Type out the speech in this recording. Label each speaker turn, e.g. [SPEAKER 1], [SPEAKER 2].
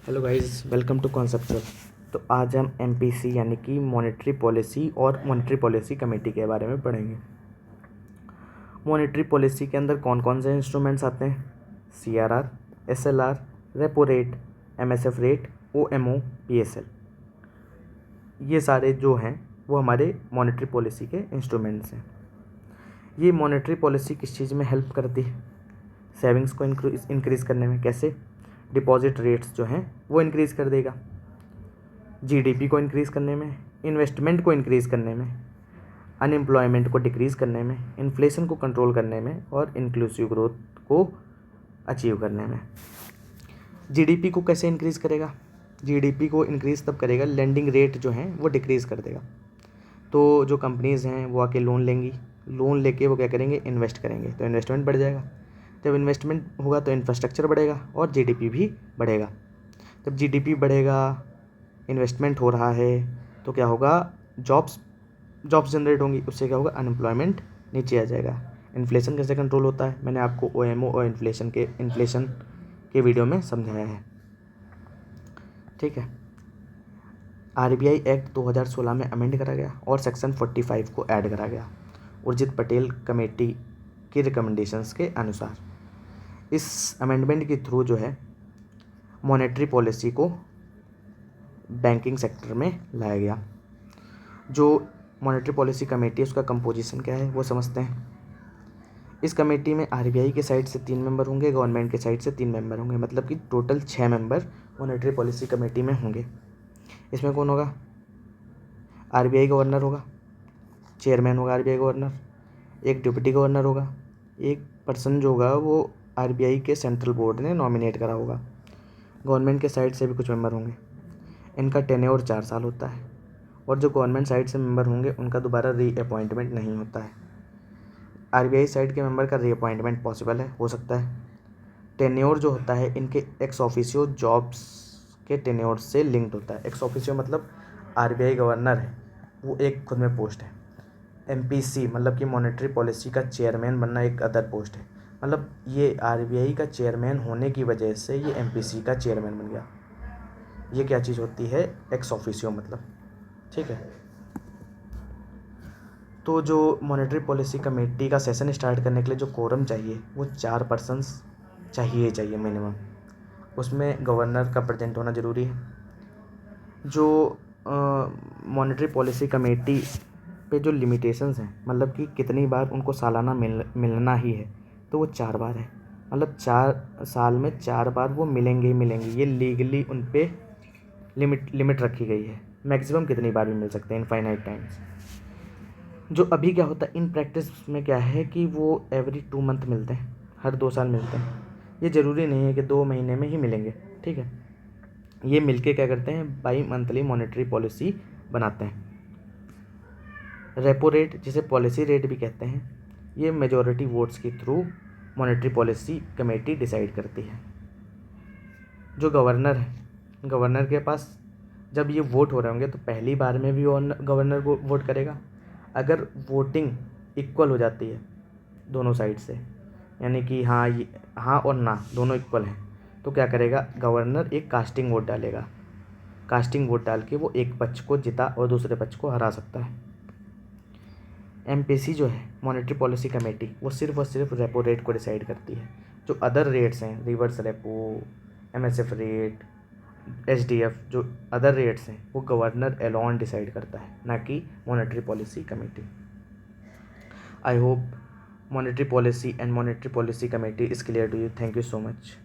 [SPEAKER 1] Hello guys, welcome to conceptual. तो आज हम एमपीसी यानी कि मॉनेटरी पॉलिसी और मॉनेटरी पॉलिसी कमेटी के बारे में पढ़ेंगे। मॉनेटरी पॉलिसी के अंदर कौन कौन से इंस्ट्रूमेंट्स आते हैं? CRR, SLR, repo rate, MSF rate, OMO, PSL. ये सारे जो हैं वो हमारे मॉनेटरी पॉलिसी के इंस्ट्रूमेंट्स हैं। ये मॉनेटरी पॉलिसी किस चीज़ में हेल्प करती है? सेविंग्स को इंक्रीज़ करने में। कैसे? डिपॉजिट रेट्स जो हैं वो इंक्रीज़ कर देगा, जीडीपी को इंक्रीज़ करने में, इन्वेस्टमेंट को इंक्रीज़ करने में, अनएम्प्लॉयमेंट को डिक्रीज़ करने में, इन्फ्लेशन को कंट्रोल करने में और इंक्लूसिव ग्रोथ को अचीव करने में। जीडीपी को कैसे इंक्रीज़ करेगा? जीडीपी को इंक्रीज़ तब करेगा, लेंडिंग रेट जो हैं वो डिक्रीज़ कर देगा। तो जो कंपनीज़ हैं वो आके लोन लेंगी, लोन लेके वो क्या करेंगे? इन्वेस्ट करेंगे, तो इन्वेस्टमेंट बढ़ जाएगा। जब इन्वेस्टमेंट होगा तो इंफ्रास्ट्रक्चर बढ़ेगा और जीडीपी भी बढ़ेगा। जब जीडीपी बढ़ेगा, इन्वेस्टमेंट हो रहा है, तो क्या होगा? जॉब्स जनरेट होंगी, उससे क्या होगा? अनएम्प्लॉयमेंट नीचे आ जाएगा। इन्फ्लेशन कैसे कंट्रोल होता है मैंने आपको ओएमओ और इन्फ्लेशन के वीडियो में समझाया है, ठीक है। आरबीआई एक्ट 2016 में अमेंड करा गया और सेक्शन 45 को ऐड करा गया उर्जित पटेल कमेटी की रिकमेंडेशंस के अनुसार। इस अमेंडमेंट के थ्रू जो है मॉनेटरी पॉलिसी को बैंकिंग सेक्टर में लाया गया। जो मॉनेटरी पॉलिसी कमेटी है उसका कंपोजिशन क्या है वो समझते हैं। इस कमेटी में आरबीआई के साइड से 3 मेंबर होंगे, गवर्नमेंट के साइड से 3 मेंबर होंगे, मतलब कि total 6 member monetary policy committee में होंगे। इसमें कौन होगा? आरबीआई गवर्नर होगा, चेयरमैन होगा आरबीआई गवर्नर, एक डिप्टी गवर्नर होगा, एक पर्सन जो होगा वो आरबीआई के सेंट्रल बोर्ड ने नॉमिनेट करा होगा। गवर्नमेंट के साइड से भी कुछ मेंबर होंगे। इनका टेन्योर 4 साल होता है और जो गवर्नमेंट साइड से मेंबर होंगे उनका दोबारा रीअपॉइंटमेंट नहीं होता है। आरबीआई साइड के मेंबर का रीअपॉइंटमेंट पॉसिबल है, हो सकता है। टेन्योर जो होता है इनके एक्स ऑफिशियो जॉब्स के टेन्योर से लिंक्ड होता है। एक्स ऑफिशियो मतलब आरबीआई गवर्नर है, वो एक खुद में पोस्ट है। एमपीसी मतलब कि मॉनेटरी पॉलिसी का चेयरमैन बनना एक अदर पोस्ट है, मतलब ये आरबीआई का चेयरमैन होने की वजह से ये एमपीसी का चेयरमैन बन गया। ये क्या चीज़ होती है? एक्स ऑफिशियो मतलब, ठीक है। तो जो मॉनेटरी पॉलिसी कमेटी का सेशन स्टार्ट करने के लिए जो कोरम चाहिए वो 4 पर्सन्स चाहिए मिनिमम। उसमें गवर्नर का प्रेजेंट होना ज़रूरी है। जो मॉनेटरी पॉलिसी कमेटी पे जो लिमिटेशंस हैं, मतलब कि कितनी बार उनको सालाना मिलना ही है, तो वो 4 बार है। मतलब 4 साल में 4 बार वो मिलेंगे ही मिलेंगे। ये लीगली उन पे लिमिट रखी गई है। मैक्सिमम कितनी बार भी मिल सकते हैं, इनफाइनाइट टाइम्स। जो अभी क्या होता है इन प्रैक्टिस में क्या है कि वो एवरी 2 मंथ मिलते हैं, हर 2 साल मिलते हैं। ये ज़रूरी नहीं है कि 2 महीने में ही मिलेंगे, ठीक है। ये मिलके क्या करते हैं? बाई मंथली मॉनेटरी पॉलिसी बनाते हैं। रेपो रेट, जिसे पॉलिसी रेट भी कहते हैं, ये मेजॉरिटी वोट्स के through monetary policy committee decide करती है। जो गवर्नर है, गवर्नर के पास जब ये वोट हो रहे होंगे तो पहली बार में भी गवर्नर को वोट करेगा। अगर वोटिंग इक्वल हो जाती है दोनों साइड से, यानी कि हाँ और ना दोनों इक्वल हैं, तो क्या करेगा? गवर्नर एक कास्टिंग वोट डालेगा। कास्टिंग वोट डाल के वो एक पक्ष को जिता और दूसरे पक्ष को हरा सकता है। एमपीसी जो है मॉनेटरी पॉलिसी कमेटी, वो सिर्फ और सिर्फ रेपो रेट को डिसाइड करती है। जो अदर रेट्स हैं, reverse repo, MSF rate, HDF, जो अदर रेट्स हैं वो गवर्नर एलोन डिसाइड करता है, ना कि monetary policy committee. I hope monetary policy and monetary policy committee is clear to you. Thank you so much.